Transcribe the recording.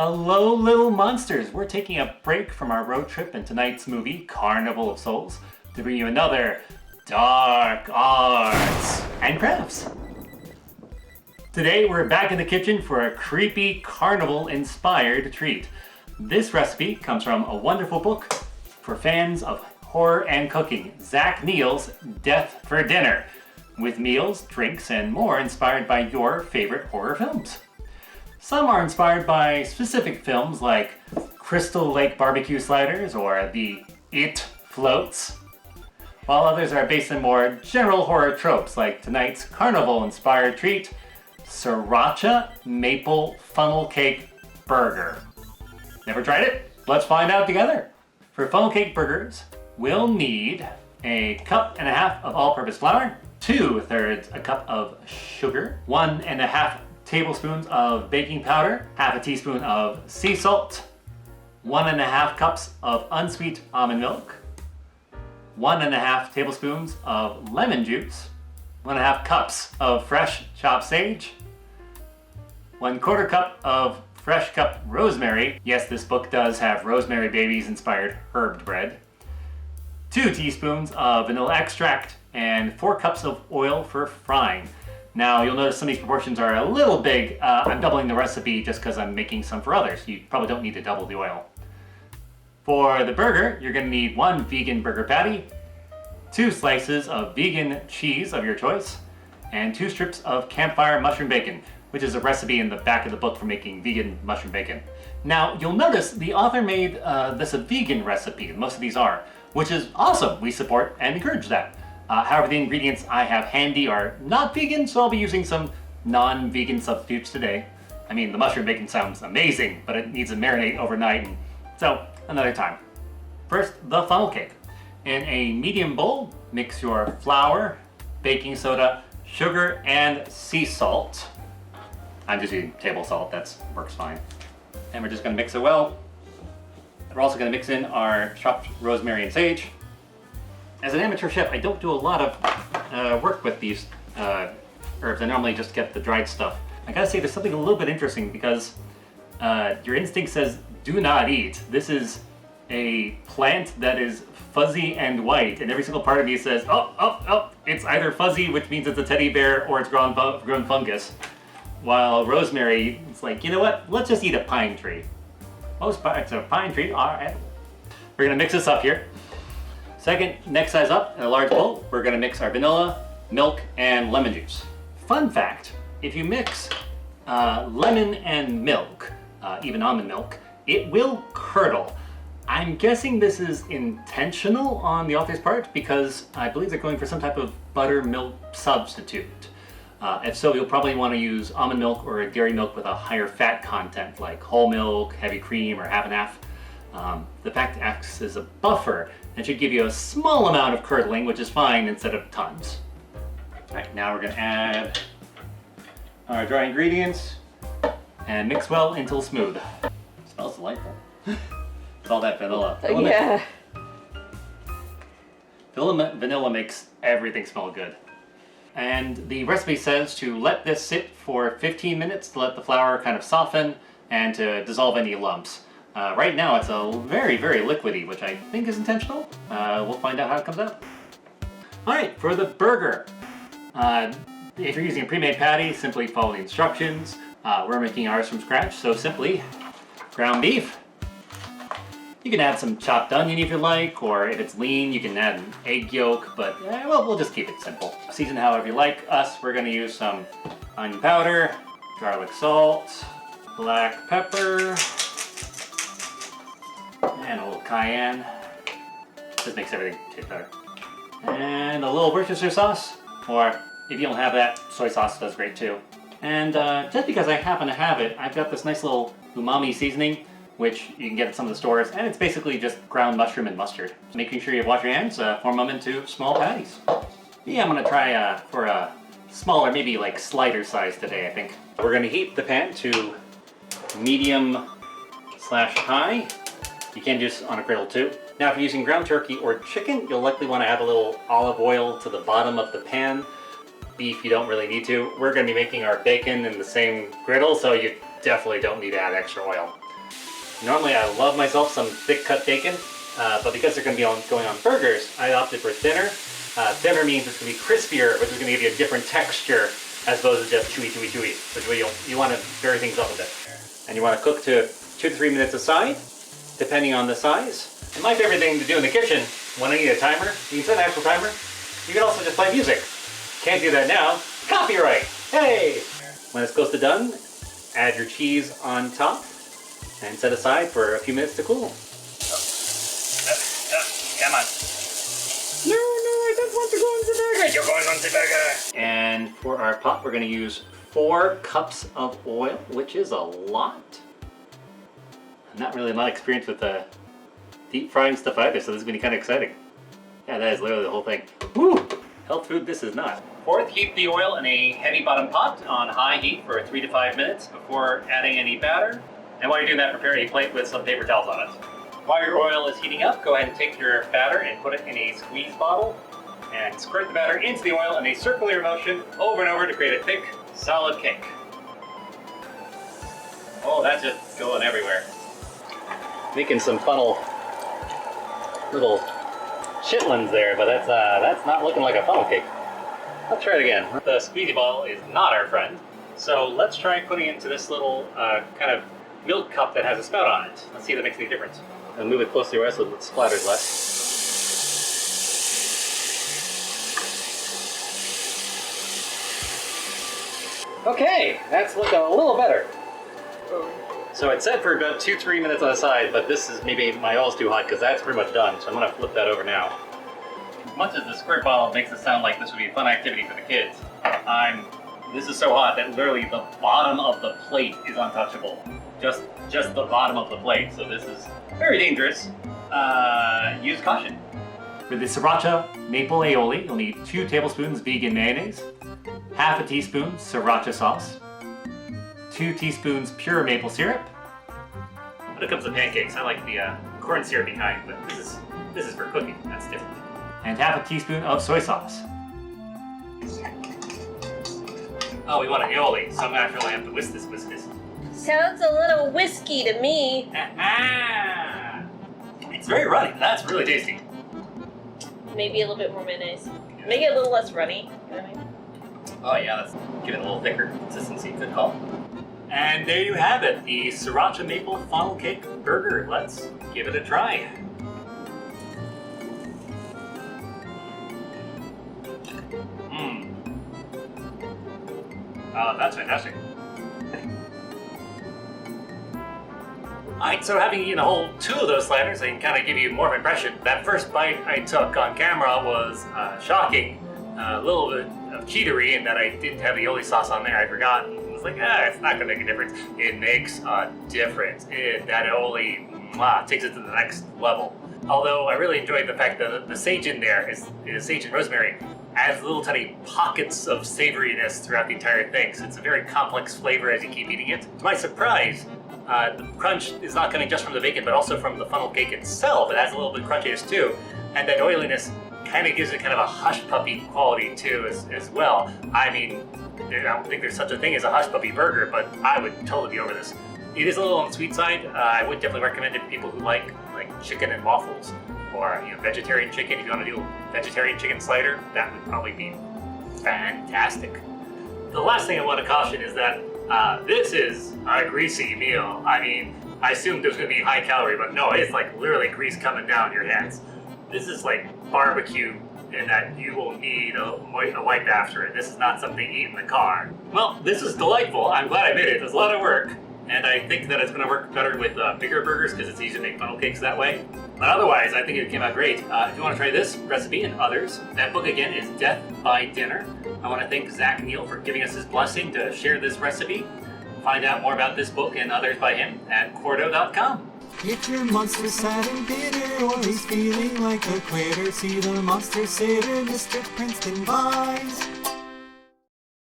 Hello, little monsters! We're taking a break from our road trip in tonight's movie, Carnival of Souls, to bring you another dark arts and crafts. Today, we're back in the kitchen for a creepy carnival-inspired treat. This recipe comes from a wonderful book for fans of horror and cooking, Zach Neal's Death for Dinner, with meals, drinks, and more inspired by your favorite horror films. Some are inspired by specific films like Crystal Lake Barbecue Sliders or the It Floats, while others are based on more general horror tropes like tonight's carnival-inspired treat, Sriracha Funnel Cake Burger. Never tried it? Let's find out together. For funnel cake burgers, we'll need a cup and a half of all-purpose flour, 2/3 a cup of sugar, 1.5 tablespoons of baking powder, half a teaspoon of sea salt, 1.5 cups of unsweet almond milk, 1.5 tablespoons of lemon juice, 1.5 cups of fresh chopped sage, 1/4 cup of fresh cut rosemary. Yes, this book does have Rosemary Babies inspired herbed bread, 2 teaspoons of vanilla extract, and 4 cups of oil for frying. Now, you'll notice some of these proportions are a little big. I'm doubling the recipe just because I'm making some for others. You probably don't need to double the oil. For the burger, you're going to need 1 vegan burger patty, 2 slices of vegan cheese of your choice, and 2 strips of campfire mushroom bacon, which is a recipe in the back of the book for making vegan mushroom bacon. Now, you'll notice the author made this a vegan recipe. Most of these are, which is awesome. We support and encourage that. However, the ingredients I have handy are not vegan, so I'll be using some non-vegan substitutes today. I mean, the mushroom bacon sounds amazing, but it needs to marinate overnight, and so another time. First, the funnel cake. In a medium bowl, mix your flour, baking soda, sugar, and sea salt. I'm just using table salt, that works fine. And we're just gonna mix it well. We're also gonna mix in our chopped rosemary and sage. As an amateur chef, I don't do a lot of work with these herbs. I normally just get the dried stuff. I gotta say, there's something a little bit interesting because your instinct says, do not eat. This is a plant that is fuzzy and white, and every single part of me says, oh, it's either fuzzy, which means it's a teddy bear, or it's grown fungus. While rosemary, it's like, you know what? Let's just eat a pine tree. Most parts of a pine tree are edible. We're gonna mix this up here. Second, next size up in a large bowl, we're gonna mix our vanilla, milk, and lemon juice. Fun fact, if you mix lemon and milk, even almond milk, it will curdle. I'm guessing this is intentional on the author's part because I believe they're going for some type of buttermilk substitute. If so, you'll probably want to use almond milk or a dairy milk with a higher fat content like whole milk, heavy cream, or half and half. The fact acts as a buffer and should give you a small amount of curdling, which is fine instead of tons. All right, now we're gonna add our dry ingredients and mix well until smooth. It smells delightful. It's all that vanilla. Yeah. Vanilla makes everything smell good. And the recipe says to let this sit for 15 minutes to let the flour kind of soften and to dissolve any lumps. Right now it's a very, very liquidy, which I think is intentional. We'll find out how it comes out. All right, for the burger. If you're using a pre-made patty, simply follow the instructions. We're making ours from scratch, so simply ground beef. You can add some chopped onion if you like, or if it's lean, you can add an egg yolk, but well, we'll just keep it simple. Season however you like. We're gonna use some onion powder, garlic salt, black pepper, and a little cayenne. Just makes everything taste better. And a little Worcestershire sauce, or if you don't have that, soy sauce does great too. And just because I happen to have it, I've got this nice little umami seasoning, which you can get at some of the stores, and it's basically just ground mushroom and mustard. Making sure you wash your hands, form them into small patties. Yeah, I'm gonna try for a smaller, maybe like slider size today, I think. We're gonna heat the pan to medium/high. You can do this on a griddle too. Now, if you're using ground turkey or chicken, you'll likely want to add a little olive oil to the bottom of the pan. Beef, you don't really need to. We're gonna be making our bacon in the same griddle, so you definitely don't need to add extra oil. Normally I love myself some thick cut bacon, but because they're going to be going on burgers, I opted for thinner. Thinner means it's going to be crispier, which is going to give you a different texture as opposed to just chewy, chewy, chewy. Which way you want to vary things up a bit. And you want to cook to 2 to 3 minutes aside, depending on the size. And my favorite thing to do in the kitchen, when I need a timer, you can set an actual timer. You can also just play music. Can't do that now. Copyright! Hey! When it's close to done, add your cheese on top and set aside for a few minutes to cool. Come on. No, I don't want to go on the burger. You're going on the burger. And for our pot, we're going to use 4 cups of oil, which is a lot. I'm not really my experience with deep frying stuff either, so this is going to be kind of exciting. Yeah, that is literally the whole thing. Woo! Health food, this is not. Fourth, heat the oil in a heavy bottom pot on high heat for 3 to 5 minutes before adding any batter. And while you're doing that, prepare a plate with some paper towels on it. While your oil is heating up, go ahead and take your batter and put it in a squeeze bottle and squirt the batter into the oil in a circular motion over and over to create a thick, solid cake. Oh, that's just going everywhere. Making some funnel little chitlins there, but that's not looking like a funnel cake. Let's try it again. The squeezy bottle is not our friend, so let's try putting it into this little kind of milk cup that has a spout on it. Let's see if that makes any difference. I'll move it close to the rest so it splatters less. Okay, that's looking a little better. So it said for about 2 to 3 minutes on the side, but this is maybe my oil's too hot because that's pretty much done, so I'm going to flip that over now. As much as the squirt bottle makes it sound like this would be a fun activity for the kids, this is so hot that literally the bottom of the plate is untouchable. Just the bottom of the plate, so this is very dangerous. Use caution. For the Sriracha Maple Aioli, you'll need 2 tablespoons vegan mayonnaise, half a teaspoon Sriracha sauce, 2 teaspoons pure maple syrup. When it comes to pancakes, I like the corn syrupy kind, but this is for cooking. That's different. And half a teaspoon of soy sauce. Oh, we want an aioli, so I'm gonna actually have to whisk this. Sounds a little whiskey to me. It's very runny. That's really tasty. Maybe a little bit more mayonnaise. Make it a little less runny. You know what I mean? Oh yeah, let's give it a little thicker consistency. Good call. And there you have it, the Sriracha Maple Funnel Cake Burger. Let's give it a try. Oh, that's fantastic. Alright, so having eaten a whole 2 of those sliders, I can kind of give you more of an impression. That first bite I took on camera was shocking. A little bit of cheatery in that I didn't have the aioli sauce on there. I forgot. I was like, it's not going to make a difference. It makes a difference. That aioli takes it to the next level. Although I really enjoyed the fact that the sage in there is sage and rosemary. Adds little tiny pockets of savoriness throughout the entire thing. So it's a very complex flavor as you keep eating it. To my surprise, the crunch is not coming just from the bacon, but also from the funnel cake itself. It has a little bit of crunchiness too. And that oiliness kind of gives it kind of a hush puppy quality too as well. I mean, I don't think there's such a thing as a hush puppy burger, but I would totally be over this. It is a little on the sweet side. I would definitely recommend it to people who like chicken and waffles, or vegetarian chicken. If you want to do a vegetarian chicken slider, that would probably be fantastic. The last thing I want to caution is that this is a greasy meal. I mean, I assumed it was going to be high calorie, but no, it's like literally grease coming down your hands. This is like barbecue in that you will need a wipe after it. This is not something you eat in the car. Well, this is delightful. I'm glad I made it. It was a lot of work. And I think that it's going to work better with bigger burgers because it's easy to make funnel cakes that way. But otherwise, I think it came out great. If you want to try this recipe and others, that book again is Death by Dinner. I want to thank Zach Neal for giving us his blessing to share this recipe. Find out more about this book and others by him at Quarto.com. If your monster's sad and bitter, or he's feeling like a quitter, see the Monster Sitter, Mr. Princeton Vice.